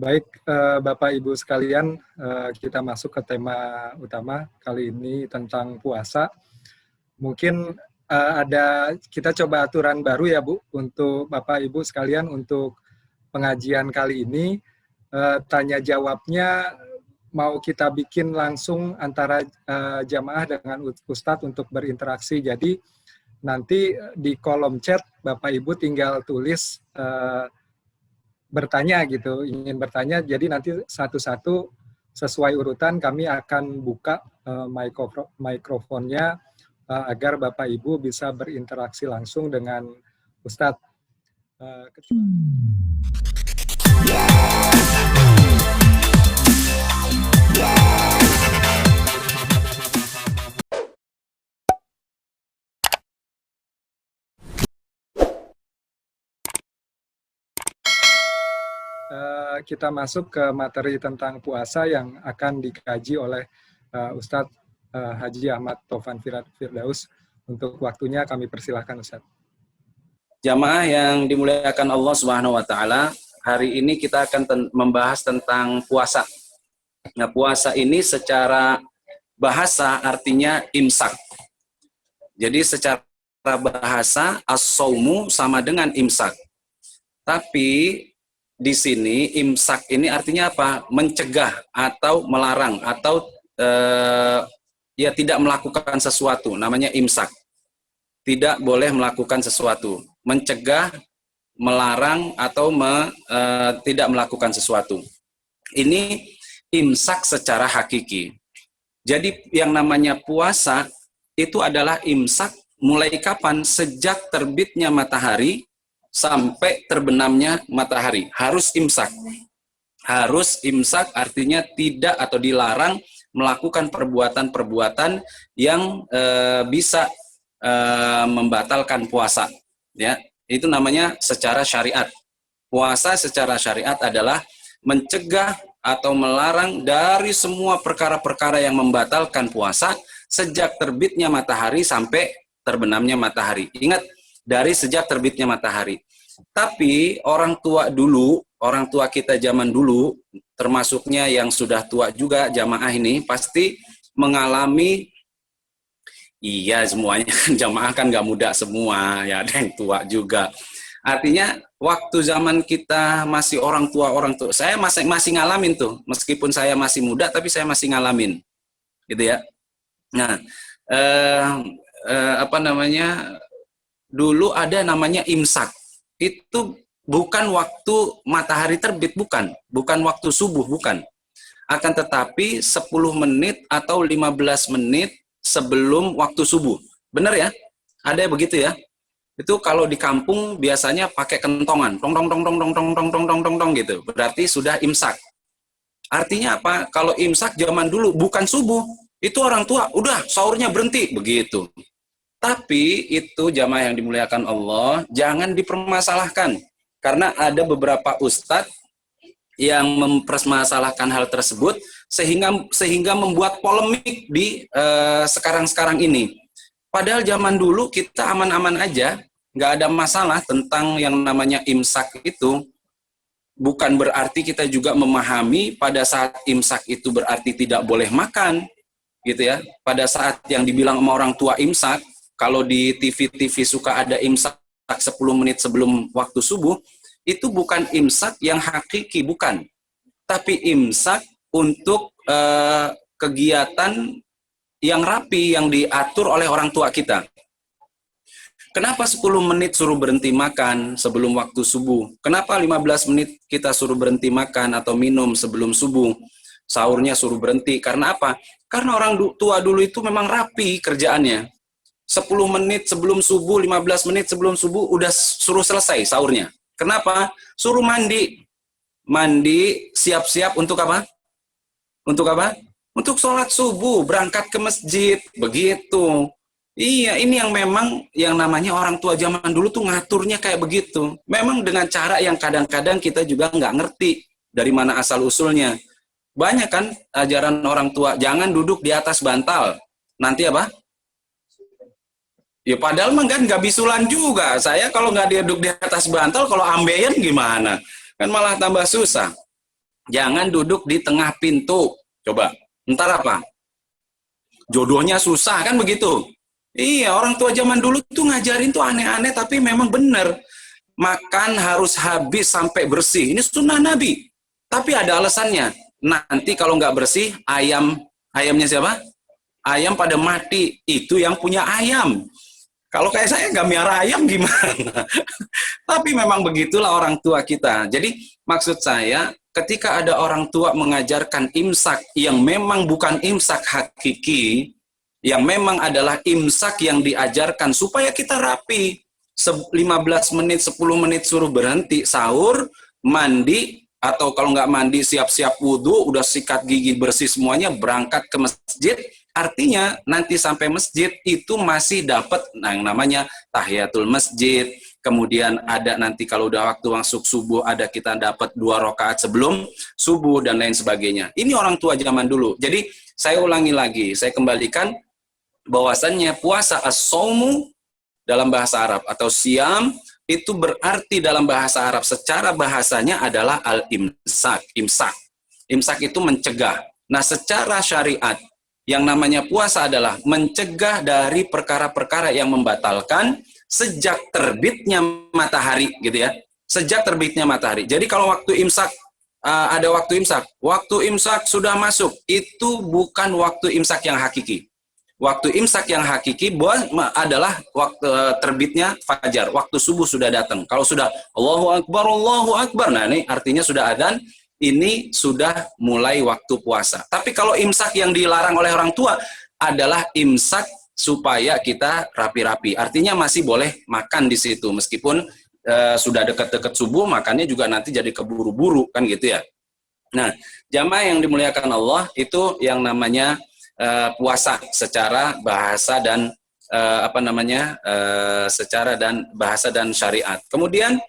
Baik, Bapak Ibu sekalian, kita masuk ke tema utama kali ini tentang puasa. Mungkin kita coba aturan baru ya Bu, untuk Bapak Ibu sekalian untuk pengajian kali ini. Tanya jawabnya mau kita bikin langsung antara jamaah dengan Ustadz untuk berinteraksi. Jadi nanti di kolom chat Bapak Ibu tinggal tulis bertanya gitu, ingin bertanya, jadi nanti satu-satu sesuai urutan kami akan buka mikrofonnya agar Bapak Ibu bisa berinteraksi langsung dengan Ustadz. Kita masuk ke materi tentang puasa yang akan dikaji oleh Ustadz Haji Ahmad Taufan Firdaus. Untuk waktunya kami persilahkan Ustadz. Jamaah yang dimuliakan Allah Subhanahu wa taala, hari ini kita akan membahas tentang puasa. Nah, puasa ini secara bahasa artinya imsak. Jadi secara bahasa as-saumu sama dengan imsak. Tapi di sini imsak ini artinya apa? Mencegah atau melarang atau ya tidak melakukan sesuatu, namanya imsak. Tidak boleh melakukan sesuatu, mencegah, melarang atau tidak melakukan sesuatu. Ini imsak secara hakiki. Jadi yang namanya puasa itu adalah imsak mulai kapan? Sejak terbitnya matahari sampai terbenamnya matahari. Harus imsak. Harus imsak artinya tidak atau dilarang melakukan perbuatan-perbuatan yang bisa membatalkan puasa. Ya, itu namanya secara syariat. Puasa secara syariat adalah mencegah atau melarang dari semua perkara-perkara yang membatalkan puasa sejak terbitnya matahari sampai terbenamnya matahari. Ingat, dari sejak terbitnya matahari. Tapi orang tua dulu, orang tua kita zaman dulu, termasuknya yang sudah tua juga jamaah ini, pasti mengalami, iya semuanya, jamaah kan nggak muda semua, ya ada yang tua juga. Artinya waktu zaman kita masih orang tua, saya masih ngalamin tuh, meskipun saya masih muda, tapi saya masih ngalamin, gitu ya. Nah, dulu ada namanya imsak. Itu bukan waktu matahari terbit, bukan waktu subuh, bukan. Akan tetapi 10 menit atau 15 menit sebelum waktu subuh. Benar ya? Ada begitu ya? Itu kalau di kampung biasanya pakai kentongan, tong tong tong tong tong tong tong tong tong tong tong gitu. Berarti sudah imsak. Artinya apa? Kalau imsak zaman dulu bukan subuh, itu orang tua udah sahurnya berhenti begitu. Tapi itu jamaah yang dimuliakan Allah, jangan dipermasalahkan. Karena ada beberapa ustadz yang mempermasalahkan hal tersebut sehingga membuat polemik di sekarang-sekarang ini. Padahal zaman dulu kita aman-aman aja, nggak ada masalah tentang yang namanya imsak itu. Bukan berarti kita juga memahami pada saat imsak itu berarti tidak boleh makan, gitu ya. Pada saat yang dibilang sama orang tua imsak, kalau di TV-TV suka ada imsak 10 menit sebelum waktu subuh, itu bukan imsak yang hakiki, bukan. Tapi imsak untuk kegiatan yang rapi, yang diatur oleh orang tua kita. Kenapa 10 menit suruh berhenti makan sebelum waktu subuh? Kenapa 15 menit kita suruh berhenti makan atau minum sebelum subuh? Sahurnya suruh berhenti. Karena apa? Karena orang tua dulu itu memang rapi kerjaannya. 10 menit sebelum subuh, 15 menit sebelum subuh, udah suruh selesai sahurnya. Kenapa? Suruh mandi. Mandi, siap-siap untuk apa? Untuk apa? Untuk sholat subuh, berangkat ke masjid, begitu. Iya, ini yang memang yang namanya orang tua zaman dulu tuh ngaturnya kayak begitu. Memang dengan cara yang kadang-kadang kita juga nggak ngerti dari mana asal-usulnya. Banyak kan ajaran orang tua, jangan duduk di atas bantal. Nanti apa? Ya padahal mah kan nggak bisulan juga. Saya kalau nggak duduk di atas bantal, kalau ambeien gimana? Kan malah tambah susah. Jangan duduk di tengah pintu. Coba, ntar apa? Jodohnya susah, kan begitu? Iya, orang tua zaman dulu tuh ngajarin tuh aneh-aneh, tapi memang benar. Makan harus habis sampai bersih. Ini sunnah Nabi. Tapi ada alasannya. Nanti kalau nggak bersih, ayamnya siapa? Ayam pada mati. Itu yang punya ayam. Kalau kayak saya nggak miara ayam gimana? Tapi memang begitulah orang tua kita. Jadi maksud saya, ketika ada orang tua mengajarkan imsak yang memang bukan imsak hakiki, yang memang adalah imsak yang diajarkan supaya kita rapi. 15 menit, 10 menit suruh berhenti, sahur, mandi, atau kalau nggak mandi siap-siap wudhu, udah sikat gigi bersih semuanya, berangkat ke masjid. Artinya nanti sampai masjid itu masih dapat yang namanya tahiyatul masjid. Kemudian ada nanti kalau udah waktu masuk subuh, ada kita dapat 2 rakaat sebelum subuh dan lain sebagainya. Ini orang tua zaman dulu. Jadi saya ulangi lagi, saya kembalikan bahwasannya puasa as-saumu dalam bahasa Arab atau siam itu berarti dalam bahasa Arab secara bahasanya adalah al-imsak. Imsak itu mencegah. Nah, secara syariat yang namanya puasa adalah mencegah dari perkara-perkara yang membatalkan sejak terbitnya matahari, gitu ya. Sejak terbitnya matahari. Jadi kalau waktu imsak ada waktu imsak sudah masuk, itu bukan waktu imsak yang hakiki. Waktu imsak yang hakiki adalah waktu terbitnya fajar, waktu subuh sudah datang. Kalau sudah Allahu Akbar, nah ini artinya sudah adzan, ini sudah mulai waktu puasa. Tapi kalau imsak yang dilarang oleh orang tua adalah imsak supaya kita rapi-rapi. Artinya masih boleh makan di situ, meskipun sudah dekat-dekat subuh, makannya juga nanti jadi keburu-buru, kan gitu ya. Nah, jamaah yang dimuliakan Allah, itu yang namanya puasa secara bahasa dan secara dan bahasa dan syariat. Kemudian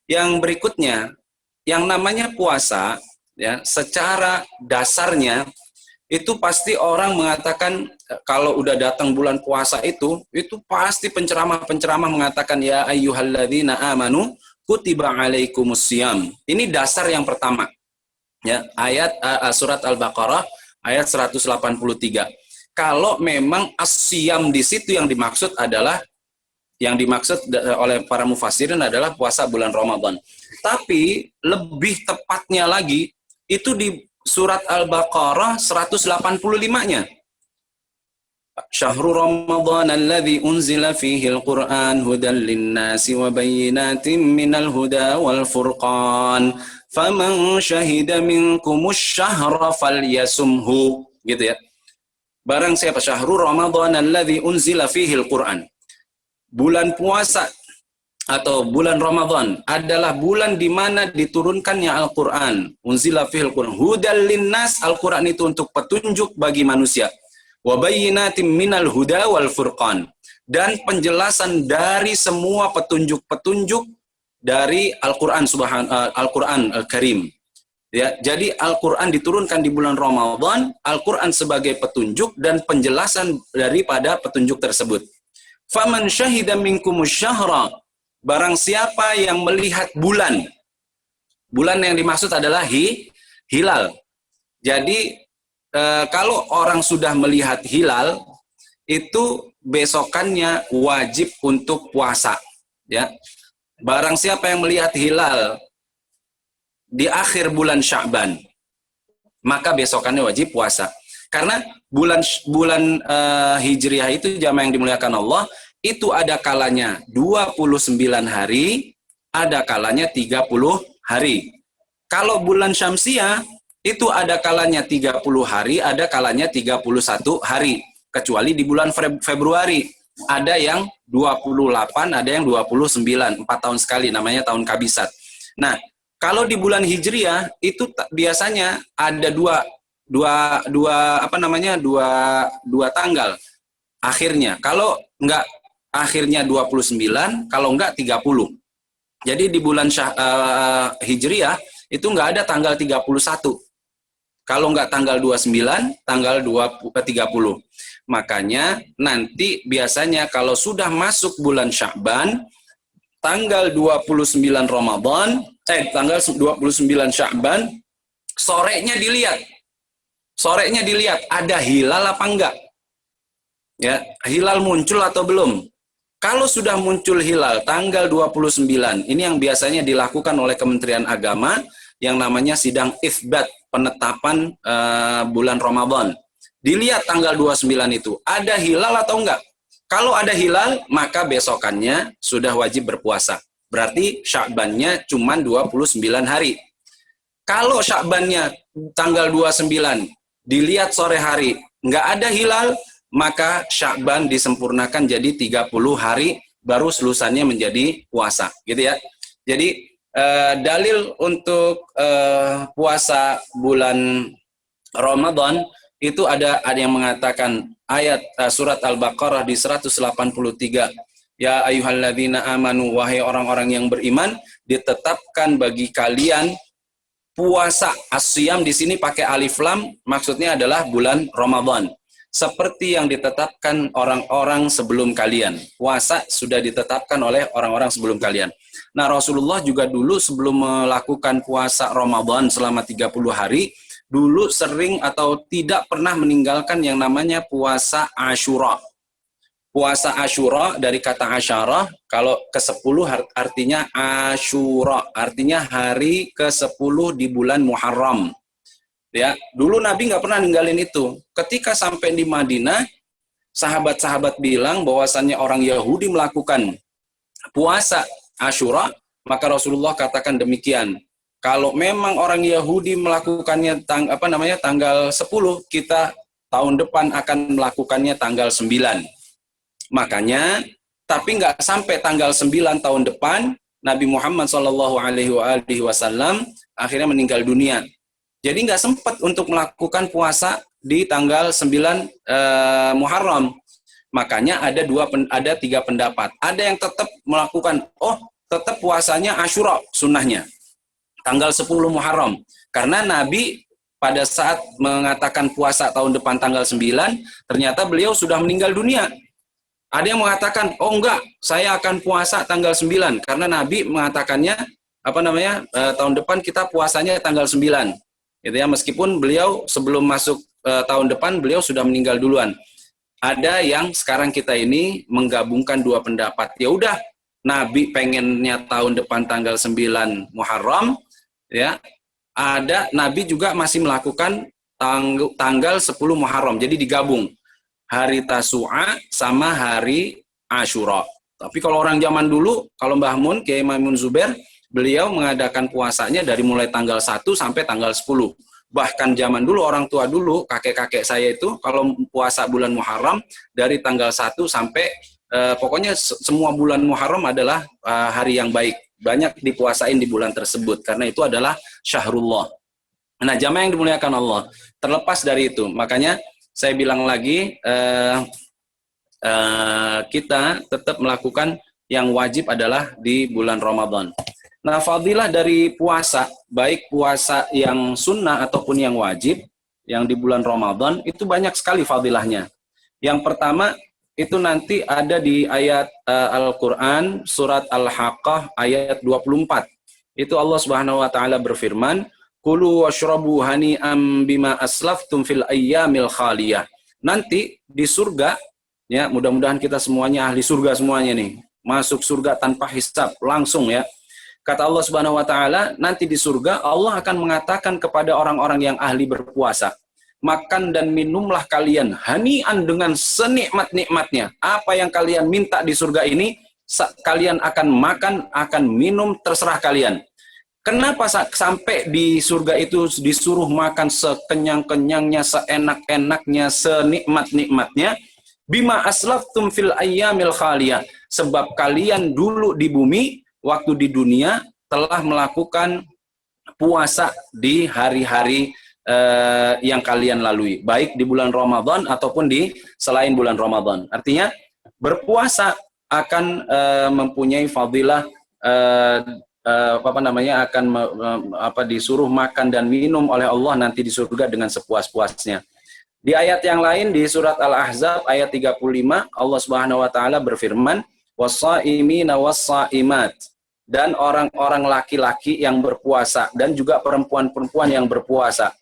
yang berikutnya, yang namanya puasa ya, secara dasarnya itu pasti orang mengatakan kalau udah datang bulan puasa itu pasti penceramah mengatakan ya ayyuhalladzina amanu kutiba alaikumusiyam. Ini dasar yang pertama. Ya, ayat surat Al-Baqarah ayat 183. Kalau memang as-siyam di situ yang dimaksud oleh para mufassirin adalah puasa bulan Ramadan. Tapi lebih tepatnya lagi itu di surat Al-Baqarah 185-nya. Syahrul Ramadan alladzi unzila fihi al-Qur'an hudan lin-nasi wa bayyinatin minal huda wal furqan. Faman syahida minkumus syahra falyasumhu, gitu ya. Barang siapa syahrul Ramadan alladzi unzila fihi al-Qur'an. Bulan puasa atau bulan Ramadan adalah bulan di mana diturunkannya Al-Qur'an. Unzila fihi al-Qur'an hudal linnas, Al-Qur'an itu untuk petunjuk bagi manusia. Wa bayyinatin minal huda wal furqan, dan penjelasan dari semua petunjuk-petunjuk dari Al-Qur'an Al-Qur'an Al-Karim. Ya, jadi Al-Qur'an diturunkan di bulan Ramadan, Al-Qur'an sebagai petunjuk dan penjelasan daripada petunjuk tersebut. Faman syahida minkumus syahra, barang siapa yang melihat bulan. Bulan yang dimaksud adalah hilal. Jadi kalau orang sudah melihat hilal, itu besokannya wajib untuk puasa, ya. Barang siapa yang melihat hilal di akhir bulan Sya'ban, maka besokannya wajib puasa. Karena bulan Hijriah itu jamaah yang dimuliakan Allah, itu ada kalanya 29 hari, ada kalanya 30 hari. Kalau bulan Syamsiah itu ada kalanya 30 hari, ada kalanya 31 hari. Kecuali di bulan Februari. Ada yang 28, ada yang 29, 4 tahun sekali, namanya tahun kabisat. Nah, kalau di bulan Hijriah itu biasanya ada dua tanggal akhirnya. Kalau enggak akhirnya 29, kalau enggak 30. Jadi di bulan Hijriah itu enggak ada tanggal 31. Kalau enggak tanggal 29, tanggal 30. Makanya nanti biasanya kalau sudah masuk bulan Sya'ban, tanggal 29 Ramadan, tanggal 29 Sya'ban, sorenya dilihat. Sorenya dilihat ada hilal apa enggak. Ya, hilal muncul atau belum. Kalau sudah muncul hilal tanggal 29, ini yang biasanya dilakukan oleh Kementerian Agama yang namanya sidang itsbat, penetapan bulan Ramadan. Dilihat tanggal 29 itu, ada hilal atau enggak? Kalau ada hilal, maka besokannya sudah wajib berpuasa. Berarti Sya'bannya cuma 29 hari. Kalau Sya'bannya tanggal 29, dilihat sore hari, enggak ada hilal, maka Sya'ban disempurnakan jadi 30 hari, baru selusannya menjadi puasa, gitu ya. Jadi dalil untuk puasa bulan Ramadan itu ada yang mengatakan ayat surat Al-Baqarah di 183. Ya ayyuhalladzina amanu, wahai orang-orang yang beriman, ditetapkan bagi kalian puasa. As-siyam di sini pakai alif lam, maksudnya adalah bulan Ramadan. Seperti yang ditetapkan orang-orang sebelum kalian. Puasa sudah ditetapkan oleh orang-orang sebelum kalian. Nah, Rasulullah juga dulu sebelum melakukan puasa Ramadan selama 30 hari, dulu sering atau tidak pernah meninggalkan yang namanya puasa Asyura. Puasa Asyura dari kata Asyarah, kalau ke-10 artinya Asyura, artinya hari ke-10 di bulan Muharram. Ya, dulu Nabi nggak pernah ninggalin itu. Ketika sampai di Madinah, sahabat-sahabat bilang bahwasannya orang Yahudi melakukan puasa Asyura, maka Rasulullah katakan demikian. Kalau memang orang Yahudi melakukannya tanggal 10, kita tahun depan akan melakukannya tanggal 9. Makanya, tapi nggak sampai tanggal 9 tahun depan, Nabi Muhammad SAW akhirnya meninggal dunia. Jadi nggak sempat untuk melakukan puasa di tanggal 9 Muharram. Makanya ada 3 pendapat. Ada yang tetap melakukan, tetap puasanya Asyura sunnahnya. Tanggal 10 Muharram. Karena Nabi pada saat mengatakan puasa tahun depan tanggal 9, ternyata beliau sudah meninggal dunia. Ada yang mengatakan, enggak, saya akan puasa tanggal 9. Karena Nabi mengatakannya, tahun depan kita puasanya tanggal 9. Gitu ya, meskipun beliau sebelum masuk tahun depan beliau sudah meninggal duluan. Ada yang sekarang kita ini menggabungkan 2 pendapat. Ya udah, Nabi pengennya tahun depan tanggal 9 Muharram, ya. Ada Nabi juga masih melakukan tanggal 10 Muharram. Jadi digabung hari Tasu'a sama hari Asyura. Tapi kalau orang zaman dulu, kalau Mbah Mun, Kiai Maimun Zubair, beliau mengadakan puasanya dari mulai tanggal 1 sampai tanggal 10. Bahkan zaman dulu, orang tua dulu, kakek-kakek saya itu, kalau puasa bulan Muharram, dari tanggal 1 sampai, pokoknya semua bulan Muharram adalah hari yang baik. Banyak dipuasain di bulan tersebut, karena itu adalah syahrullah. Nah, jamaah yang dimuliakan Allah, terlepas dari itu, makanya saya bilang lagi, kita tetap melakukan yang wajib adalah di bulan Ramadan. Nah, fadilah dari puasa, baik puasa yang sunnah ataupun yang wajib, yang di bulan Ramadan, itu banyak sekali fadilahnya. Yang pertama, itu nanti ada di ayat Al-Quran, surat Al-Haqqah, ayat 24. Itu Allah Subhanahu wa Ta'ala berfirman, Kulu washrabu hani'am bima aslaftum fil ayyamil khaliyah. Nanti di surga, ya mudah-mudahan kita semuanya ahli surga semuanya nih, masuk surga tanpa hisab, langsung ya. Kata Allah Subhanahu wa Ta'ala, nanti di surga Allah akan mengatakan kepada orang-orang yang ahli berpuasa, makan dan minumlah kalian hani'an dengan senikmat-nikmatnya. Apa yang kalian minta di surga ini, kalian akan makan, akan minum, terserah kalian. Kenapa sampai di surga itu disuruh makan sekenyang-kenyangnya, seenak-enaknya, senikmat-nikmatnya? Bima aslaftum fil ayyamil khaliyah. Sebab kalian dulu di bumi, waktu di dunia, telah melakukan puasa di hari-hari yang kalian lalui. Baik di bulan Ramadan ataupun di selain bulan Ramadan. Artinya, berpuasa akan mempunyai fadilah disuruh makan dan minum oleh Allah nanti di surga dengan sepuas-puasnya. Di ayat yang lain di surat Al-Ahzab ayat 35 Allah Subhanahu wa Ta'ala berfirman, was-saimina was-saimat. dan orang-orang laki-laki yang berpuasa dan juga perempuan-perempuan yang berpuasa.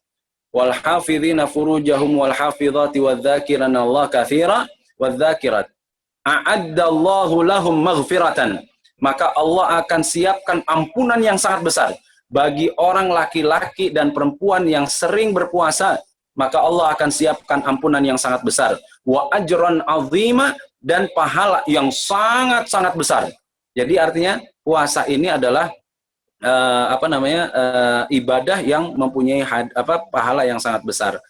Wal hafizina furujahum wal hafizati wadz-dzakirina Allah katsira wadz-dzakirat. A'addallahu lahum maghfiratan. Maka Allah akan siapkan ampunan yang sangat besar bagi orang laki-laki dan perempuan yang sering berpuasa. Maka Allah akan siapkan ampunan yang sangat besar. Wa ajran azima, dan pahala yang sangat-sangat besar. Jadi artinya puasa ini adalah ibadah yang mempunyai pahala yang sangat besar.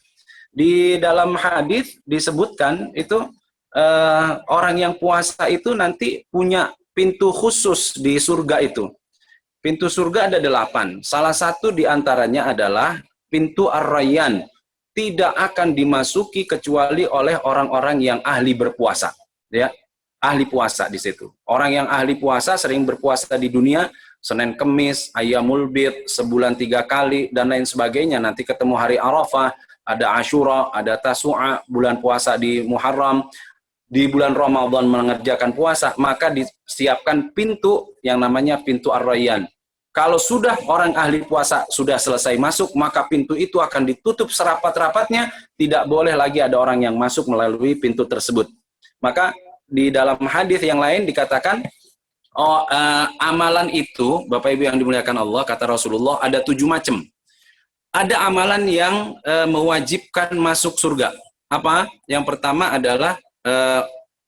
Di dalam hadis disebutkan itu orang yang puasa itu nanti punya pintu khusus di surga itu. Pintu surga ada 8. Salah satu di antaranya adalah pintu Ar-Rayyan. Tidak akan dimasuki kecuali oleh orang-orang yang ahli berpuasa. Ya, ahli puasa di situ. Orang yang ahli puasa sering berpuasa di dunia, Senin Kemis, Ayyamul Bid, sebulan 3 kali, dan lain sebagainya. Nanti ketemu hari Arafah, ada Asyura, ada Tasu'a, bulan puasa di Muharram. Di bulan Ramadan mengerjakan puasa, maka disiapkan pintu yang namanya pintu Ar-Rayyan. Kalau sudah orang ahli puasa sudah selesai masuk, maka pintu itu akan ditutup serapat-rapatnya, tidak boleh lagi ada orang yang masuk melalui pintu tersebut. Maka di dalam hadis yang lain dikatakan, amalan itu, Bapak Ibu yang dimuliakan Allah, kata Rasulullah, ada 7 macam. Ada amalan yang mewajibkan masuk surga. Apa? Yang pertama adalah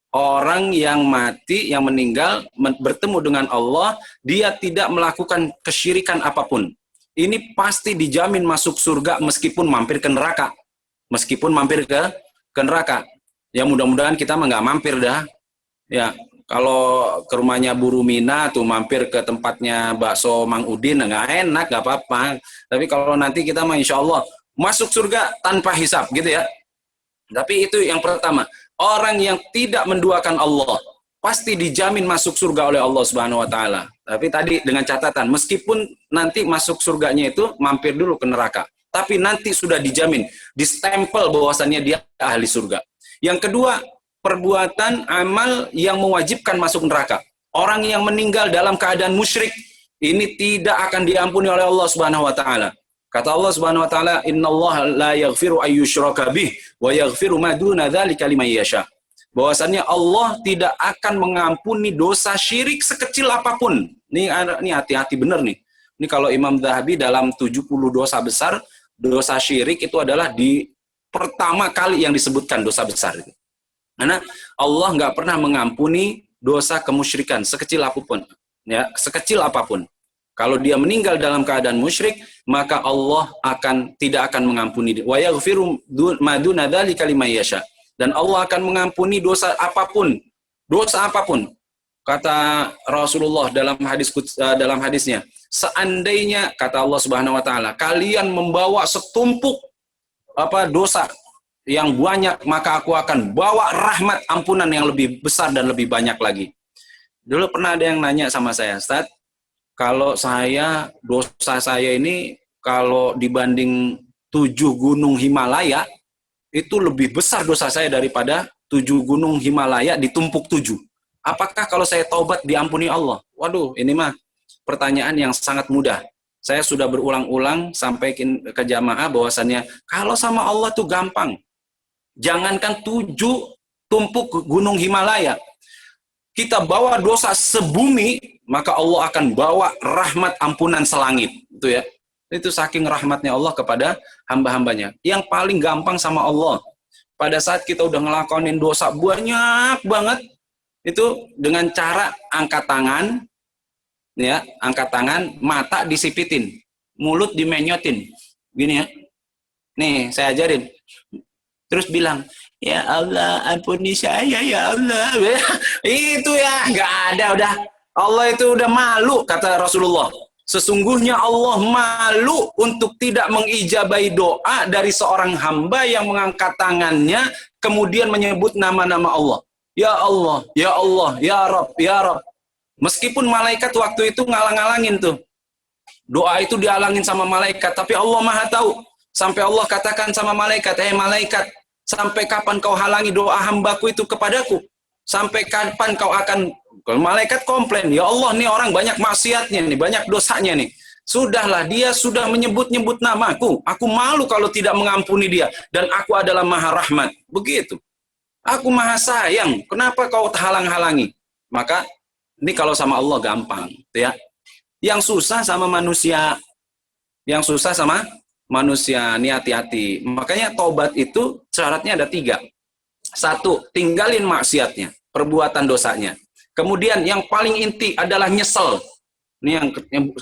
orang yang mati, yang meninggal, bertemu dengan Allah, dia tidak melakukan kesyirikan apapun. Ini pasti dijamin masuk surga meskipun mampir ke neraka. Meskipun mampir ke neraka. Ya mudah-mudahan kita mah nggak mampir dah. Ya, kalau ke rumahnya Bu Rumina tuh mampir ke tempatnya bakso Mang Udin, nggak enak, nggak apa-apa. Tapi kalau nanti kita mah insya Allah masuk surga tanpa hisab gitu ya. Tapi itu yang pertama. Orang yang tidak menduakan Allah pasti dijamin masuk surga oleh Allah Subhanahu wa taala. Tapi tadi dengan catatan, meskipun nanti masuk surganya itu mampir dulu ke neraka, tapi nanti sudah dijamin, distempel bahwasannya dia ahli surga. Yang kedua, perbuatan amal yang mewajibkan masuk neraka. Orang yang meninggal dalam keadaan musyrik ini tidak akan diampuni oleh Allah Subhanahu wa taala. Kata Allah Subhanahu wa taala, "Innallaha la yaghfiru ayyushraka bih wa yaghfiru ma duna dzalika liman yasha." Bahwasannya Allah tidak akan mengampuni dosa syirik sekecil apapun. Ini hati-hati benar nih. Ini kalau Imam Zahabi dalam 70 dosa besar, dosa syirik itu adalah di pertama kali yang disebutkan dosa besar. Karena Allah nggak pernah mengampuni dosa kemusyrikan sekecil apapun, ya, sekecil apapun. Kalau dia meninggal dalam keadaan musyrik, maka Allah tidak akan mengampuni. Wa yaghfiru ma duna dzalika liman yasha. Dan Allah akan mengampuni dosa apapun. Dosa apapun. Kata Rasulullah dalam hadisnya, seandainya kata Allah Subhanahu wa taala, kalian membawa setumpuk dosa yang banyak, maka aku akan bawa rahmat ampunan yang lebih besar dan lebih banyak lagi. Dulu pernah ada yang nanya sama saya, Ustaz, kalau dosa saya ini kalau dibanding 7 gunung Himalaya, itu lebih besar dosa saya daripada 7 gunung Himalaya ditumpuk 7. Apakah kalau saya taubat diampuni Allah? Waduh, ini mah pertanyaan yang sangat mudah. Saya sudah berulang-ulang sampaikan ke jamaah bahwasannya kalau sama Allah tuh gampang. Jangankan 7 tumpuk gunung Himalaya. Kita bawa dosa sebumi, maka Allah akan bawa rahmat ampunan selangit. Itu ya. Itu saking rahmatnya Allah kepada hamba-hambanya. Yang paling gampang sama Allah. Pada saat kita udah ngelakonin dosa banyak banget, itu dengan cara angkat tangan, ya, angkat tangan, mata disipitin, mulut dimenyotin. Gini ya. Nih, saya ajarin. Terus bilang, ya Allah, ampuni saya, ya Allah. Itu ya, nggak ada udah. Allah itu udah malu, kata Rasulullah. Sesungguhnya Allah malu untuk tidak mengijabahi doa dari seorang hamba yang mengangkat tangannya, kemudian menyebut nama-nama Allah. Ya Allah, ya Allah, ya Rabb, ya Rabb. Meskipun malaikat waktu itu ngalang-ngalangin tuh. Doa itu dihalangin sama malaikat, tapi Allah Maha tahu. Sampai Allah katakan sama malaikat, malaikat, sampai kapan kau halangi doa hambaku itu kepadaku? Sampai kapan kau akan Kalau malaikat komplain, ya Allah nih orang banyak maksiatnya nih, banyak dosanya nih. Sudahlah, dia sudah menyebut-nyebut namaku. Aku malu kalau tidak mengampuni dia. Dan aku adalah maha rahmat. Begitu. Aku maha sayang. Kenapa kau halang-halangi? Maka ini kalau sama Allah gampang, ya. Yang susah sama manusia. Yang susah sama manusia. Ini hati-hati. Makanya taubat itu syaratnya ada 3. 1, tinggalin maksiatnya, perbuatan dosanya. Kemudian yang paling inti adalah nyesel. Ini yang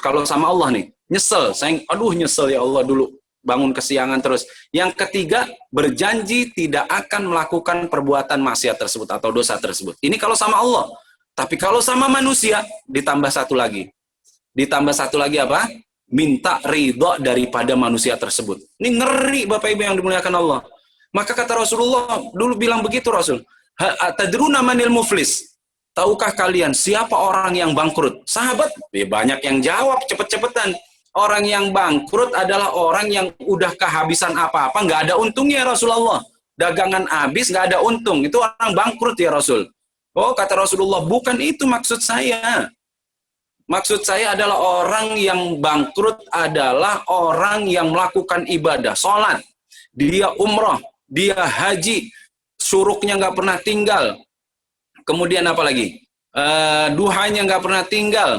kalau sama Allah nih, nyesel. Saya aduh nyesel ya Allah dulu bangun kesiangan terus. Yang ketiga, berjanji tidak akan melakukan perbuatan maksiat tersebut atau dosa tersebut. Ini kalau sama Allah. Tapi kalau sama manusia ditambah satu lagi. Ditambah satu lagi apa? Minta ridho daripada manusia tersebut. Ini ngeri Bapak Ibu yang dimuliakan Allah. Maka kata Rasulullah dulu bilang begitu Rasul. Tadruna manil muflis? Tahukah kalian siapa orang yang bangkrut? Sahabat, ya banyak yang jawab cepet-cepetan. Orang yang bangkrut adalah orang yang udah kehabisan apa-apa, nggak ada untungnya ya Rasulullah. Dagangan habis, nggak ada untung. Itu orang bangkrut ya Rasul. Oh, kata Rasulullah, bukan itu maksud saya. Maksud saya adalah orang yang bangkrut adalah orang yang melakukan ibadah, sholat. Dia umroh, dia haji, syuruknya nggak pernah tinggal. Kemudian apa lagi? Duhanya nggak pernah tinggal.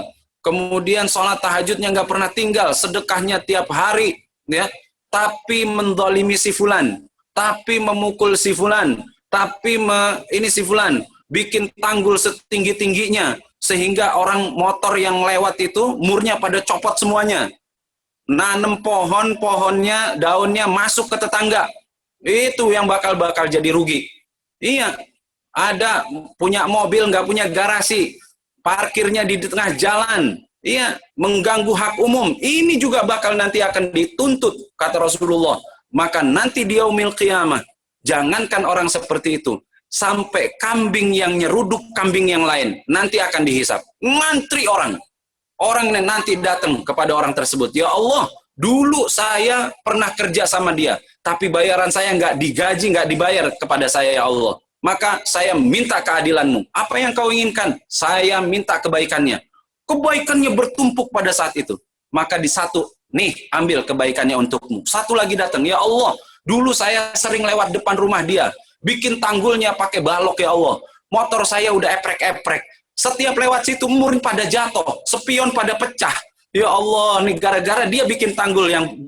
Kemudian sholat tahajudnya nggak pernah tinggal. Sedekahnya tiap hari, ya. Tapi mendolimi si fulan, tapi memukul si fulan, tapi ini si fulan bikin tanggul setinggi-tingginya sehingga orang motor yang lewat itu murnya pada copot semuanya. Nanam pohonnya daunnya masuk ke tetangga. Itu yang bakal jadi rugi. Iya. Ada punya mobil nggak punya garasi, parkirnya di tengah jalan, iya, mengganggu hak umum. Ini juga bakal nanti akan dituntut kata Rasulullah. Maka nanti di yaumil qiyamah, jangankan orang seperti itu, sampai kambing yang nyeruduk kambing yang lain nanti akan dihisap. Ngantri orang nanti datang kepada orang tersebut. Ya Allah, dulu saya pernah kerja sama dia, tapi bayaran saya nggak digaji, nggak dibayar kepada saya ya Allah. Maka saya minta keadilanmu. Apa yang kau inginkan? Saya minta kebaikannya. Kebaikannya bertumpuk pada saat itu. Maka di satu, nih ambil kebaikannya untukmu. Satu lagi datang, ya Allah, dulu saya sering lewat depan rumah dia. Bikin tanggulnya pakai balok ya Allah. Motor saya udah eprek-eprek. Setiap lewat situ murin pada jatuh. Spion pada pecah. Ya Allah, nih gara-gara dia bikin tanggul yang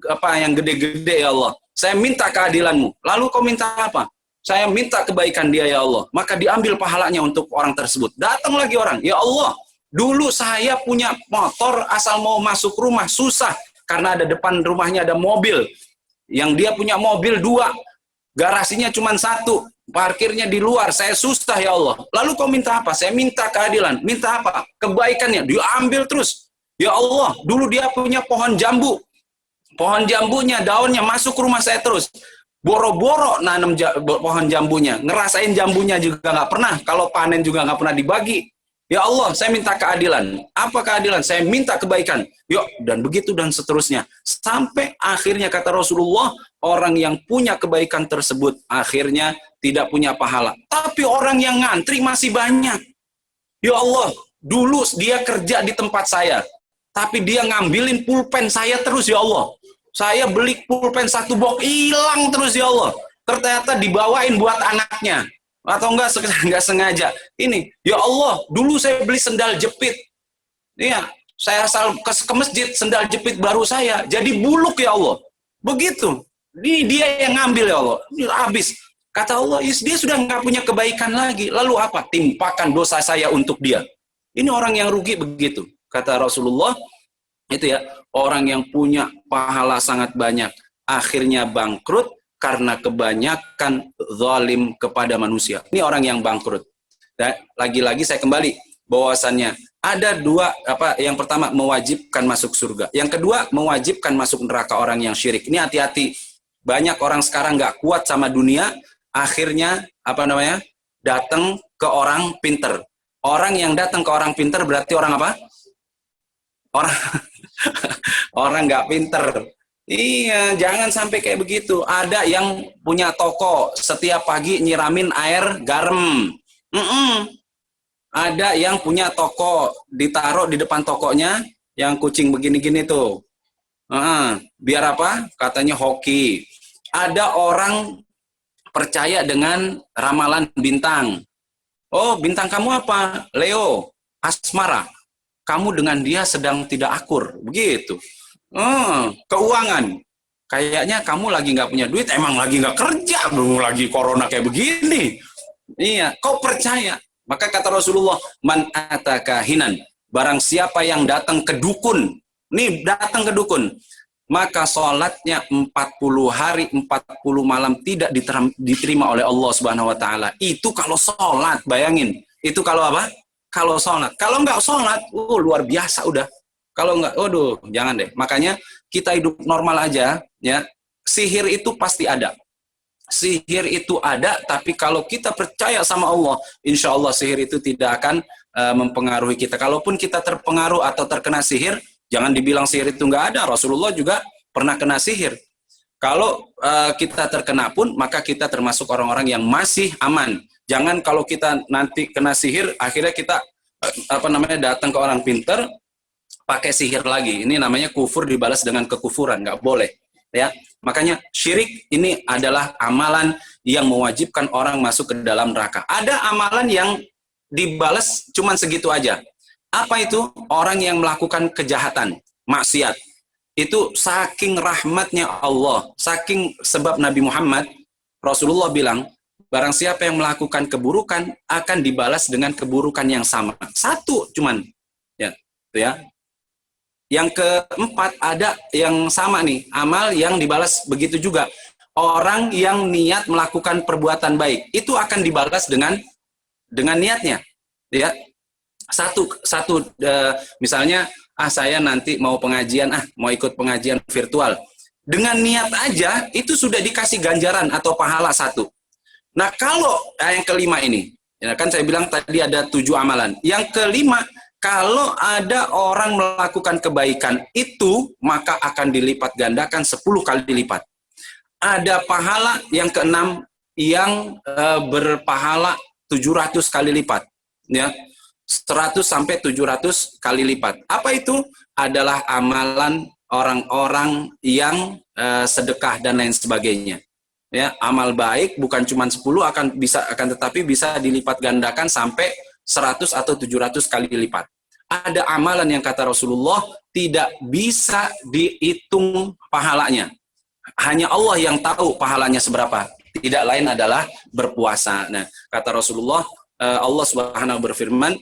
gede-gede ya Allah. Saya minta keadilanmu. Lalu kau minta apa? Saya minta kebaikan dia ya Allah. Maka diambil pahalanya untuk orang tersebut. Datang lagi orang. Ya Allah, dulu saya punya motor asal mau masuk rumah susah. Karena ada depan rumahnya ada mobil. Yang dia punya mobil 2. Garasinya cuma 1. Parkirnya di luar. Saya susah ya Allah. Lalu kau minta apa? Saya minta keadilan. Minta apa? Kebaikannya. Diambil terus. Ya Allah, dulu dia punya pohon jambu. Pohon jambunya, daunnya masuk ke rumah saya terus. Boro-boro nanam pohon jambunya, ngerasain jambunya juga nggak pernah, kalau panen juga nggak pernah dibagi. Ya Allah, saya minta keadilan. Apa keadilan? Saya minta kebaikan. Yuk, dan begitu dan seterusnya. Sampai akhirnya kata Rasulullah, orang yang punya kebaikan tersebut akhirnya tidak punya pahala. Tapi orang yang ngantri masih banyak. Ya Allah, dulu dia kerja di tempat saya, tapi dia ngambilin pulpen saya terus ya Allah. Saya beli pulpen 1 box, hilang terus ya Allah. Ternyata dibawain buat anaknya. Atau enggak sengaja. Ini, ya Allah, dulu saya beli sendal jepit. Iya, saya asal ke masjid, sendal jepit baru saya. Jadi buluk ya Allah. Begitu. Ini dia yang ngambil ya Allah. Ini habis. Kata Allah, dia sudah nggak punya kebaikan lagi. Lalu apa? Timpakan dosa saya untuk dia. Ini orang yang rugi begitu. Kata Rasulullah, itu ya, orang yang punya pahala sangat banyak akhirnya bangkrut karena kebanyakan zalim kepada manusia. Ini orang yang bangkrut. Dan lagi-lagi saya kembali bahwasannya ada 2, yang pertama mewajibkan masuk surga, yang kedua mewajibkan masuk neraka orang yang syirik. Ini hati-hati. Banyak orang sekarang nggak kuat sama dunia, akhirnya datang ke orang pinter. Orang yang datang ke orang pinter berarti orang apa? Orang nggak pinter. Iya, jangan sampai kayak begitu. Ada yang punya toko, setiap pagi nyiramin air garam. Ada yang punya toko, ditaruh di depan tokonya, yang kucing begini-gini tuh. Biar apa? Katanya hoki. Ada orang percaya dengan ramalan bintang. Oh, bintang kamu apa? Leo, asmara. Kamu dengan dia sedang tidak akur. Begitu. Keuangan. Kayaknya kamu lagi nggak punya duit, emang lagi nggak kerja, belum lagi corona kayak begini. Iya, kau percaya. Maka kata Rasulullah, man ataka hinan, barang siapa yang datang ke dukun, nih datang ke dukun, maka sholatnya 40 hari, 40 malam tidak diterima oleh Allah Subhanahu wa taala. Itu kalau sholat, bayangin. Itu kalau apa? Kalau sholat. Kalau nggak sholat, luar biasa udah. Kalau nggak, waduh, jangan deh. Makanya kita hidup normal aja, ya. Sihir itu pasti ada. Sihir itu ada, tapi kalau kita percaya sama Allah, insya Allah sihir itu tidak akan mempengaruhi kita. Kalaupun kita terpengaruh atau terkena sihir, jangan dibilang sihir itu nggak ada. Rasulullah juga pernah kena sihir. Kalau kita terkena pun, maka kita termasuk orang-orang yang masih aman. Jangan kalau kita nanti kena sihir, akhirnya kita datang ke orang pinter, pakai sihir lagi. Ini namanya kufur dibalas dengan kekufuran, nggak boleh. Ya, makanya syirik ini adalah amalan yang mewajibkan orang masuk ke dalam neraka. Ada amalan yang dibalas cuman segitu aja. Apa itu? Orang yang melakukan kejahatan, maksiat. Itu saking rahmatnya Allah, saking sebab Nabi Muhammad, Rasulullah bilang, barang siapa yang melakukan keburukan akan dibalas dengan keburukan yang sama. Satu cuman. Ya. Yang keempat ada yang sama nih, amal yang dibalas begitu juga. Orang yang niat melakukan perbuatan baik itu akan dibalas dengan niatnya, ya. Satu misalnya, saya nanti mau pengajian, mau ikut pengajian virtual. Dengan niat aja itu sudah dikasih ganjaran atau pahala satu. Nah kalau yang kelima ini, ya kan saya bilang tadi ada 7 amalan. Yang kelima, kalau ada orang melakukan kebaikan itu, maka akan dilipat gandakan 10 kali lipat. Ada pahala yang keenam yang berpahala 700 kali lipat. Ya, 100 sampai 700 kali lipat. Apa itu? Adalah amalan orang-orang yang sedekah dan lain sebagainya. Ya, amal baik bukan cuma 10 akan tetapi bisa dilipat gandakan sampai 100 atau 700 kali lipat. Ada amalan yang kata Rasulullah tidak bisa dihitung pahalanya. Hanya Allah yang tahu pahalanya seberapa. Tidak lain adalah berpuasa. Nah, kata Rasulullah, Allah Subhanahu berfirman,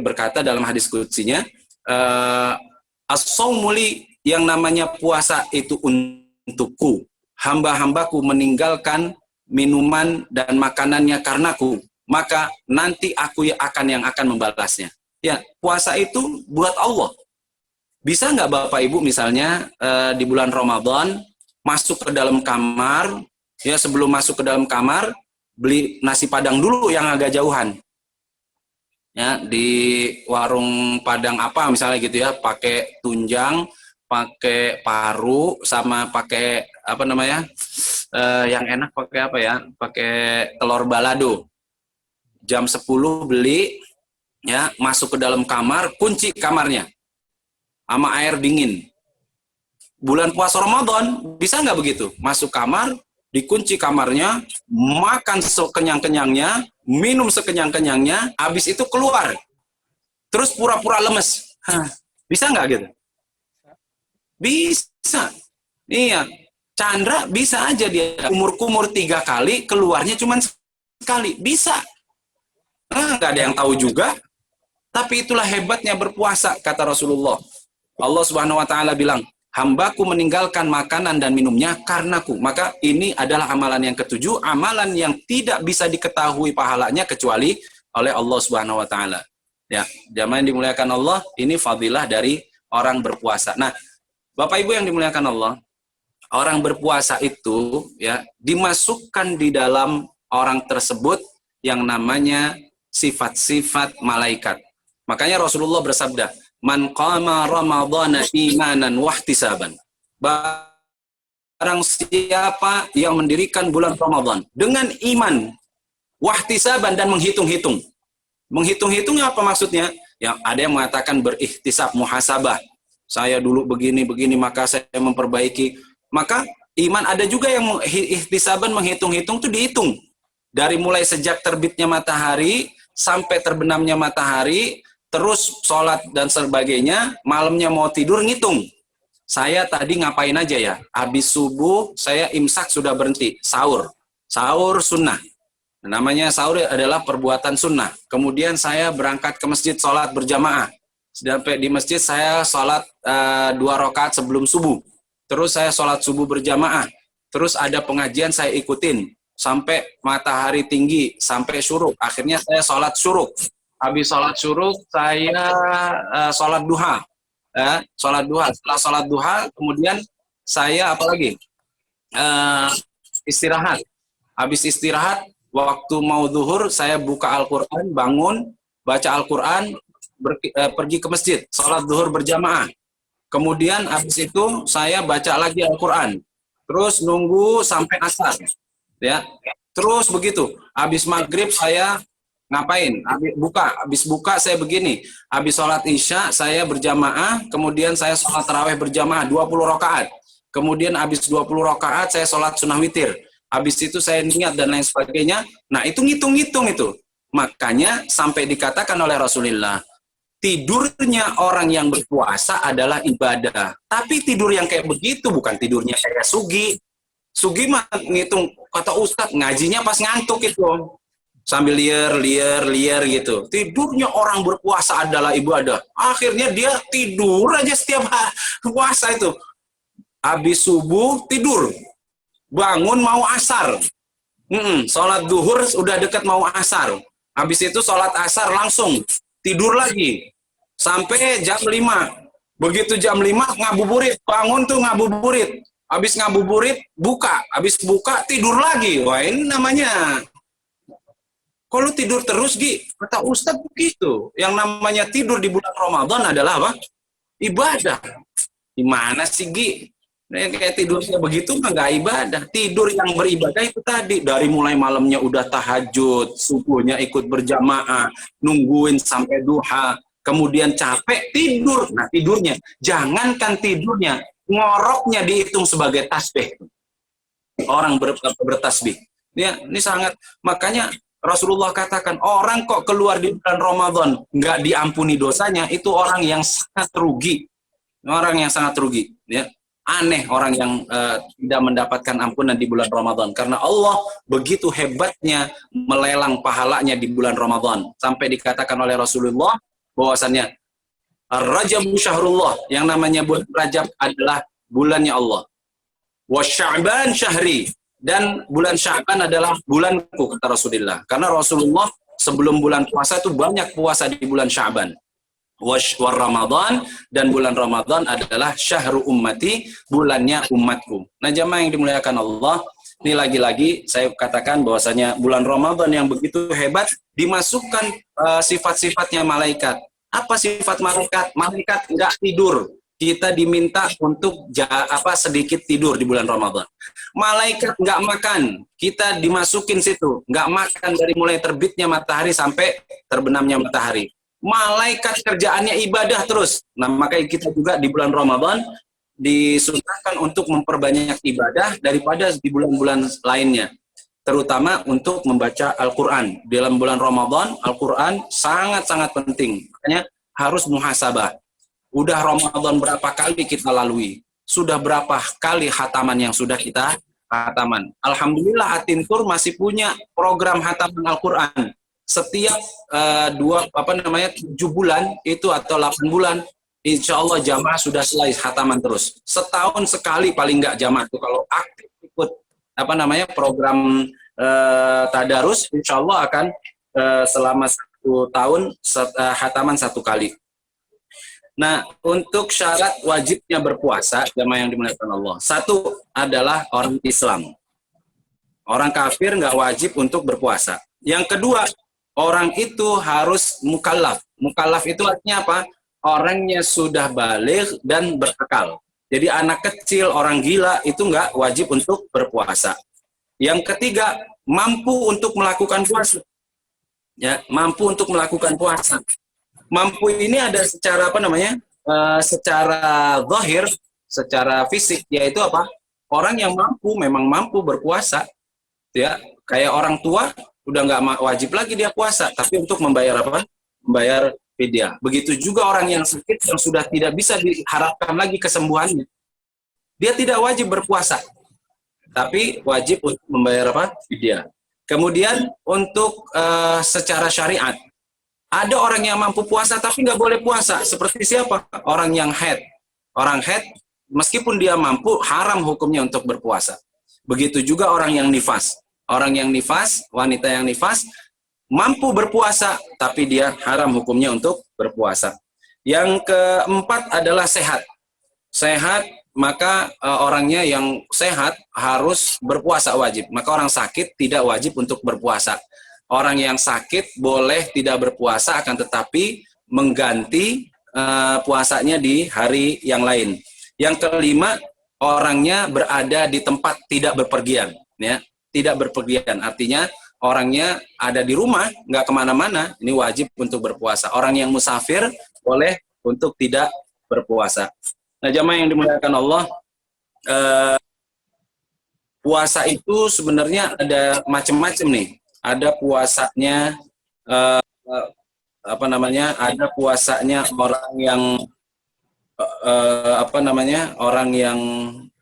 berkata dalam hadis qudsinya, as-saumuli, yang namanya puasa itu untukku. Hamba-hambaku meninggalkan minuman dan makanannya karenaku, maka nanti aku yang akan membalasnya. Ya, puasa itu buat Allah. Bisa nggak Bapak Ibu misalnya di bulan Ramadan masuk ke dalam kamar, ya sebelum masuk ke dalam kamar beli nasi padang dulu yang agak jauhan, ya di warung padang apa misalnya gitu ya, pakai tunjang, pakai paru, sama pakai yang enak pakai apa ya, pakai telur balado. Jam 10 beli, ya masuk ke dalam kamar, kunci kamarnya sama air dingin. Bulan puasa Ramadan bisa nggak begitu? Masuk kamar, dikunci kamarnya, makan sekenyang-kenyangnya, minum sekenyang-kenyangnya, habis itu keluar, terus pura-pura lemes. Bisa nggak gitu? Bisa. Iya, Chandra bisa aja dia kumur-kumur 3 kali, keluarnya cuma sekali. Bisa. Nggak ada yang tahu juga. Tapi itulah hebatnya berpuasa, kata Rasulullah. Allah Subhanahu wa taala bilang, hambaku meninggalkan makanan dan minumnya karenaku. Maka ini adalah amalan yang ketujuh, amalan yang tidak bisa diketahui pahalanya kecuali oleh Allah Subhanahu wa taala. Ya, jamaah yang dimuliakan Allah, ini fadilah dari orang berpuasa. Nah, Bapak Ibu yang dimuliakan Allah, orang berpuasa itu ya dimasukkan di dalam orang tersebut yang namanya sifat-sifat malaikat. Makanya Rasulullah bersabda, man qama ramadhana imanan wahtisaban. Barang siapa yang mendirikan bulan Ramadan dengan iman, wahtisaban, dan menghitung-hitung. Menghitung-hitungnya apa maksudnya? Yang ada yang mengatakan berikhtisab, muhasabah. Saya dulu begini-begini, maka saya memperbaiki. Maka iman ada juga yang ikhtisaban, menghitung-hitung itu dihitung. Dari mulai sejak terbitnya matahari sampai terbenamnya matahari, terus sholat dan sebagainya, malamnya mau tidur ngitung. Saya tadi ngapain aja ya? Habis subuh, saya imsak sudah berhenti. Sahur. Sahur sunnah. Namanya sahur adalah perbuatan sunnah. Kemudian saya berangkat ke masjid sholat berjamaah. Sampai di masjid saya sholat 2 rakaat sebelum subuh. Terus saya sholat subuh berjamaah. Terus ada pengajian saya ikutin. Sampai matahari tinggi, sampai syuruk. Akhirnya saya sholat syuruk. Habis sholat syuruk, saya sholat duha. Sholat duha. Setelah sholat duha, kemudian saya apa lagi? Istirahat. Habis istirahat, waktu mau zuhur, saya buka Al-Quran, bangun, baca Al-Quran, pergi ke masjid, sholat zuhur berjamaah. Kemudian habis itu saya baca lagi Al-Quran. Terus nunggu sampai asar. Ya. Terus begitu. Habis maghrib saya ngapain? Habis buka saya begini. Habis sholat isya saya berjamaah, kemudian saya sholat tarawih berjamaah 20 rakaat. Kemudian habis 20 rakaat saya sholat sunnah witir. Habis itu saya niat dan lain sebagainya. Nah, itu ngitung-ngitung itu. Makanya sampai dikatakan oleh Rasulullah, tidurnya orang yang berpuasa adalah ibadah. Tapi tidur yang kayak begitu bukan tidurnya kayak Sugi. Sugi mah ngitung, kata Ustadz, ngajinya pas ngantuk itu. Sambil liar gitu. Tidurnya orang berpuasa adalah ibadah. Akhirnya dia tidur aja setiap puasa itu. Habis subuh tidur. Bangun mau asar, sholat duhur udah deket mau asar, habis itu sholat asar langsung tidur lagi sampai jam 5. Begitu jam 5 ngabuburit, bangun tuh ngabuburit, habis ngabuburit buka, habis buka tidur lagi. Wah, ini namanya kalau tidur terus, Gi, kata Ustadz begitu. Yang namanya tidur di bulan Ramadan adalah apa? Ibadah. Gimana sih, Gi? Kayak tidurnya begitu mah nggak ibadah. Tidur yang beribadah itu tadi, dari mulai malamnya udah tahajud, subuhnya ikut berjamaah, nungguin sampai duha, kemudian capek tidur. Nah, tidurnya, jangankan tidurnya, ngoroknya dihitung sebagai tasbih. Orang bertasbih. Ya, ini sangat, makanya Rasulullah katakan, orang kok keluar di bulan Ramadan nggak diampuni dosanya, itu orang yang sangat rugi. Orang yang sangat rugi, ya. Aneh orang yang tidak mendapatkan ampunan di bulan Ramadan, karena Allah begitu hebatnya melelang pahalanya di bulan Ramadan, sampai dikatakan oleh Rasulullah bahwasannya Ar-Rajab syahrullah, yang namanya bulan Rajab adalah bulannya Allah. Wa Sya'ban syahri, dan bulan Sya'ban adalah bulanku, kata Rasulullah. Karena Rasulullah sebelum bulan puasa itu banyak puasa di bulan Sya'ban. Wa Ramadan, dan bulan Ramadan adalah syahru ummati, bulannya umatku. Nah, jamaah yang dimuliakan Allah, ini lagi-lagi saya katakan bahwasanya bulan Ramadan yang begitu hebat dimasukkan sifat-sifatnya malaikat. Apa sifat malaikat? Malaikat enggak tidur. Kita diminta untuk sedikit tidur di bulan Ramadan. Malaikat enggak makan. Kita dimasukin situ. Enggak makan dari mulai terbitnya matahari sampai terbenamnya matahari. Malaikat kerjaannya ibadah terus. Nah, makanya kita juga di bulan Ramadan disunahkan untuk memperbanyak ibadah daripada di bulan-bulan lainnya. Terutama untuk membaca Al-Quran. Dalam bulan Ramadan, Al-Quran sangat-sangat penting. Makanya harus muhasabah. Udah Ramadan berapa kali kita lalui? Sudah berapa kali khataman yang sudah kita khataman? Alhamdulillah Atintur masih punya program khataman Al-Quran. Setiap 7 bulan itu atau 8 bulan, insya Allah jamaah sudah selesai khataman terus. Setahun sekali paling nggak jamaah itu kalau aktif ikut program tadarus, insya Allah akan selama 1 tahun khataman 1 kali. Nah, untuk syarat wajibnya berpuasa, jamaah yang dimuliakan Allah, 1 adalah orang Islam. Orang kafir nggak wajib untuk berpuasa. Yang kedua, orang itu harus mukallaf. Mukallaf itu artinya apa? Orangnya sudah baligh dan berakal. Jadi anak kecil, orang gila itu nggak wajib untuk berpuasa. Yang ketiga, mampu untuk melakukan puasa. ya, mampu untuk melakukan puasa. Mampu ini ada secara apa namanya? Secara zahir, secara fisik, yaitu apa? Orang yang mampu memang mampu berpuasa, ya. Kayak orang tua udah nggak wajib lagi dia puasa, tapi untuk membayar apa? Membayar fidyah. Begitu juga orang yang sakit yang sudah tidak bisa diharapkan lagi kesembuhannya, dia tidak wajib berpuasa, tapi wajib untuk membayar apa? Fidyah. Kemudian untuk secara syariat, ada orang yang mampu puasa tapi nggak boleh puasa. Seperti siapa? Orang yang haid. Orang haid, meskipun dia mampu, haram hukumnya untuk berpuasa. Begitu juga orang yang nifas. Orang yang nifas, wanita yang nifas, mampu berpuasa, tapi dia haram hukumnya untuk berpuasa. Yang keempat adalah sehat. Sehat, maka orangnya yang sehat harus berpuasa wajib. Maka orang sakit tidak wajib untuk berpuasa. Orang yang sakit boleh tidak berpuasa, akan tetapi mengganti puasanya di hari yang lain. Yang kelima, orangnya berada di tempat tidak berpergian, ya, tidak berpergian. Artinya orangnya ada di rumah, nggak kemana-mana, ini wajib untuk berpuasa. Orang yang musafir boleh untuk tidak berpuasa. Nah, jamaah yang dimuliakan Allah, puasa itu sebenarnya ada macam-macam nih. Ada puasanya apa namanya? Ada puasanya orang yang apa namanya? Orang yang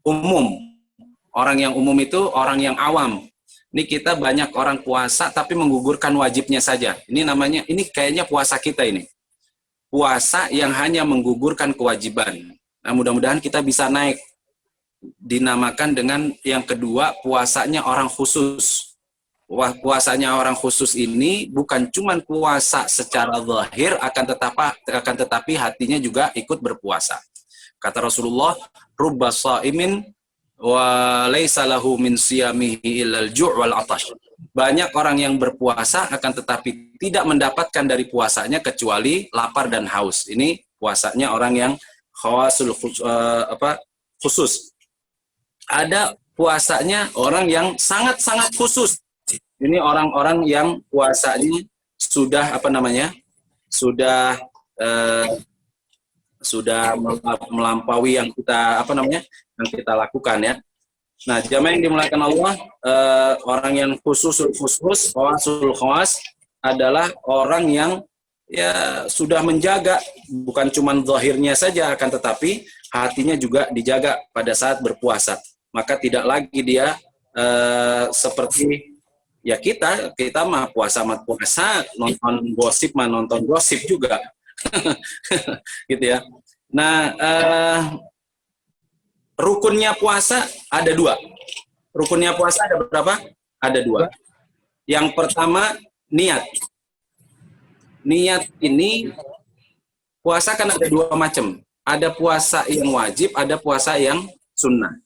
umum. Orang yang umum itu orang yang awam. Ini kita banyak orang puasa tapi menggugurkan wajibnya saja. Ini namanya, ini kayaknya puasa kita ini. Puasa yang hanya menggugurkan kewajiban. Nah, mudah-mudahan kita bisa naik. Dinamakan dengan yang kedua, puasanya orang khusus. Puasanya orang khusus ini bukan cuma puasa secara zahir, akan tetapi hatinya juga ikut berpuasa. Kata Rasulullah, rubba shaimin wa laisa lahu min siyamihi illal ju' wal 'atash. Banyak orang yang berpuasa akan tetapi tidak mendapatkan dari puasanya kecuali lapar dan haus. Ini puasanya orang yang khusus. Ada puasanya orang yang sangat-sangat khusus. Ini orang-orang yang puasanya sudah apa namanya? Sudah melampaui yang kita apa namanya? Yang kita lakukan, ya. Nah, jamaah yang dimuliakan Allah, orang yang khusus khawas adalah orang yang ya sudah menjaga bukan cuma zahirnya saja, akan tetapi hatinya juga dijaga pada saat berpuasa. Maka tidak lagi dia seperti ya kita mah puasa nonton gosip juga. Gitu ya. Nah, rukunnya puasa ada 2. Rukunnya puasa ada berapa? Ada 2. Yang pertama, niat. Niat ini, puasa kan ada 2 macam. Ada puasa yang wajib, ada puasa yang sunnah.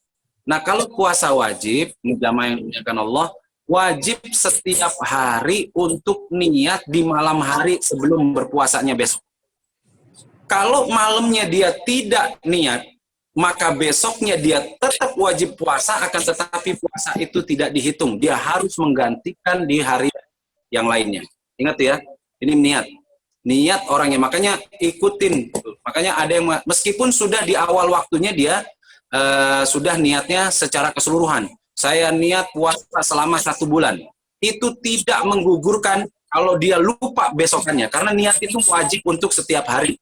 Nah, kalau puasa wajib, jamaah yang dimuliakan Allah, wajib setiap hari untuk niat di malam hari sebelum berpuasanya besok. Kalau malamnya dia tidak niat, maka besoknya dia tetap wajib puasa, akan tetapi puasa itu tidak dihitung. Dia harus menggantikan di hari yang lainnya. Ingat ya, ini niat. Niat orangnya, makanya ikutin. Makanya ada yang, meskipun sudah di awal waktunya dia sudah niatnya secara keseluruhan. Saya niat puasa selama 1 bulan. Itu tidak menggugurkan kalau dia lupa besokannya. Karena niat itu wajib untuk setiap hari.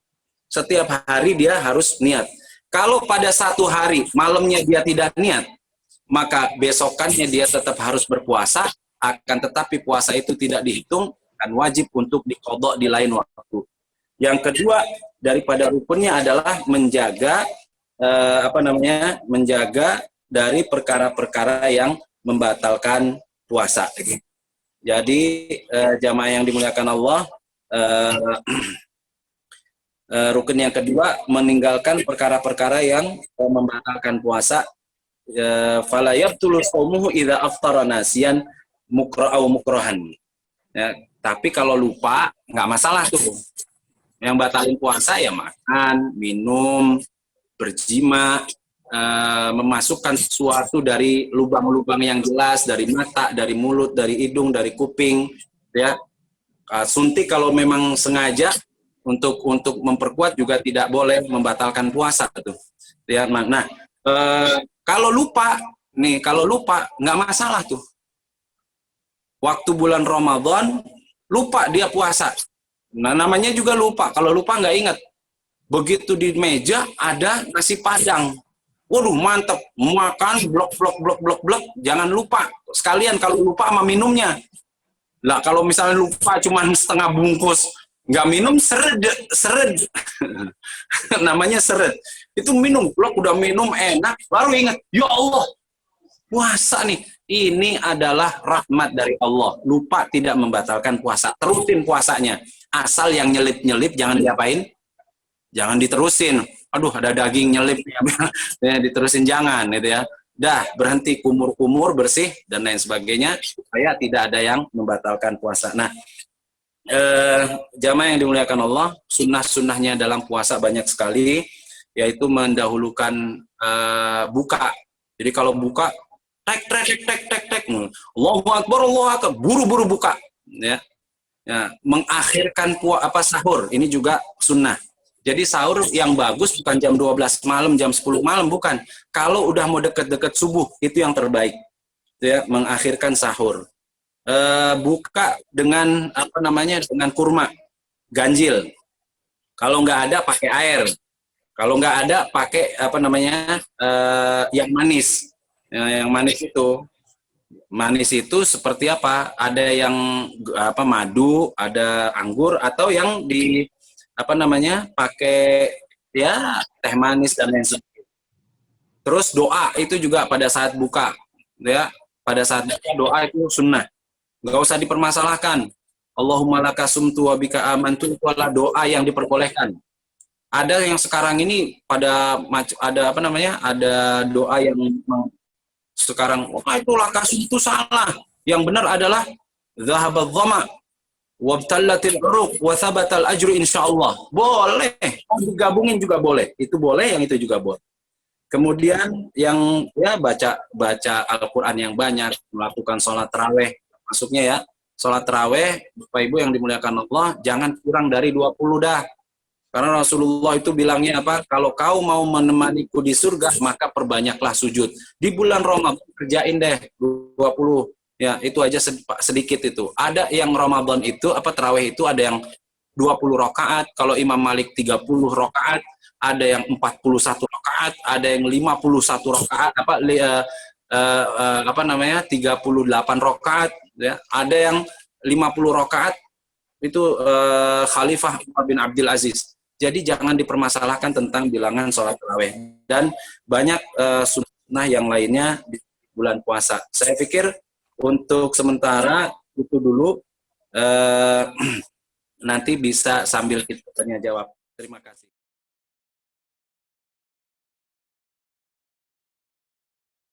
Setiap hari dia harus niat. Kalau pada 1 hari malamnya dia tidak niat, maka besokannya dia tetap harus berpuasa, akan tetapi puasa itu tidak dihitung dan wajib untuk diqadha di lain waktu. Yang kedua daripada rukunnya adalah menjaga menjaga dari perkara-perkara yang membatalkan puasa. Jadi jamaah yang dimuliakan Allah, rukun yang kedua meninggalkan perkara-perkara yang membatalkan puasa. Fala yabtulu shaumuhu idza aftara nasiyan mukrahan. Ya, tapi kalau lupa nggak masalah tuh. Yang batalin puasa ya makan, minum, berjima, memasukkan sesuatu dari lubang-lubang yang jelas, dari mata, dari mulut, dari hidung, dari kuping, ya. Suntik kalau memang sengaja untuk memperkuat juga tidak boleh membatalkan puasa tuh. Ya, nah, kalau lupa nih, kalau lupa nggak masalah tuh. Waktu bulan Ramadan lupa dia puasa. Nah, namanya juga lupa. Kalau lupa nggak ingat. Begitu di meja ada nasi padang. Waduh, mantep. Makan blok. Jangan lupa. Sekalian kalau lupa sama minumnya. Lah kalau misalnya lupa cuman setengah bungkus, nggak minum, seret. Namanya seret. Itu minum, blok udah minum enak, baru ingat, ya Allah, puasa nih. Ini adalah rahmat dari Allah. Lupa tidak membatalkan puasa. Terusin puasanya. Asal yang nyelip-nyelip jangan diapain? Jangan diterusin. Aduh, ada daging nyelip. Ya, diterusin jangan, gitu ya. Dah, berhenti, kumur-kumur, bersih, dan lain sebagainya, supaya tidak ada yang membatalkan puasa. Nah, jamaah yang dimuliakan Allah, sunnah-sunnahnya dalam puasa banyak sekali, yaitu mendahulukan buka. Jadi kalau buka, tek, Allahu Akbar, buru-buru buka. Ya, mengakhirkan sahur, ini juga sunnah. Jadi sahur yang bagus bukan jam 12 malam, jam 10 malam, bukan. Kalau udah mau deket-deket subuh, itu yang terbaik. Ya, mengakhirkan sahur. Buka dengan dengan kurma, ganjil. Kalau nggak ada pakai air. Kalau nggak ada pakai yang manis. Yang manis itu seperti apa? Ada yang madu, ada anggur, atau yang di pakai ya teh manis dan lain sebagainya. Terus doa itu juga pada saat buka, ya, pada saat buka doa itu sunnah, nggak usah dipermasalahkan. Allahumma laka sumtu wa bika amantu, itu adalah doa yang diperbolehkan. Ada yang sekarang ini ada doa yang sekarang itu laka sumtu salah. Yang benar adalah zahabadz dhama wabtallatil uruq wa thabatal ajru insyaallah. Boleh, digabungin juga boleh. Itu boleh, yang itu juga boleh. Kemudian yang ya baca Al-Qur'an yang banyak, melakukan sholat tarawih, masuknya ya. Sholat tarawih, Bapak Ibu yang dimuliakan Allah, jangan kurang dari 20 dah. Karena Rasulullah itu bilangnya apa? Kalau kau mau menemaniku di surga, maka perbanyaklah sujud. Di bulan Ramadan kerjain deh 20. Ya, itu aja sedikit itu. Ada yang Ramadan itu tarawih itu ada yang 20 rakaat, kalau Imam Malik 30 rakaat, ada yang 41 rakaat, ada yang 51 rakaat, 38 rakaat, ya. Ada yang 50 rakaat, itu Khalifah Umar bin Abdul Aziz. Jadi jangan dipermasalahkan tentang bilangan sholat tarawih. Dan banyak sunnah yang lainnya di bulan puasa. Saya pikir untuk sementara itu dulu, nanti bisa sambil kita tanya jawab. Terima kasih.